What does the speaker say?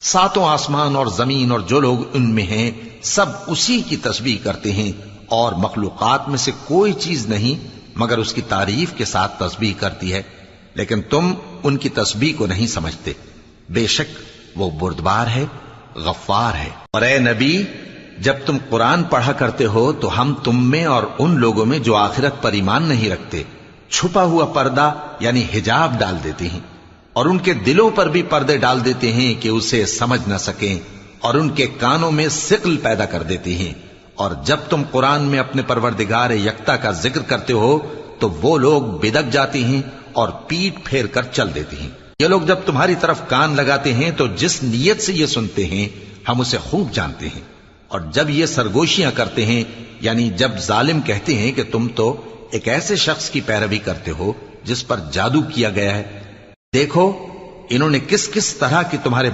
सातों आसमान और जमीन और जो लोग उनमें हैं सब उसी की तस्बीह करते हैं, और मखलूकात में से कोई चीज नहीं मगर उसकी तारीफ के साथ तस्बीह करती है, लेकिन तुम उनकी तस्बीह को नहीं समझते। बेशक वो बुर्दबार है, गफ्फार है। और ए नबी, जब तुम कुरान पढ़ा करते हो तो हम तुम में और उन लोगों में जो आखिरत पर ईमान नहीं रखते छुपा हुआ पर्दा यानी हिजाब डाल देते हैं, और उनके दिलों पर भी पर्दे डाल देते हैं कि उसे समझ न सकें, और उनके कानों में सिक्ल पैदा कर देते हैं। और जब तुम कुरान में अपने परवरदिगार यक्ता का जिक्र करते हो तो वो लोग बिदक जाते हैं और पीठ फेर कर चल देते हैं। ये लोग जब तुम्हारी तरफ कान लगाते हैं तो जिस नीयत से ये सुनते हैं हम उसे खूब जानते हैं, और जब ये सरगोशियां करते हैं यानी जब जालिम कहते हैं कि तुम तो एक ऐसे शख्स की पैरवी करते हो जिस पर जादू किया गया है, देखो इन्होंने किस किस तरह की तुम्हारे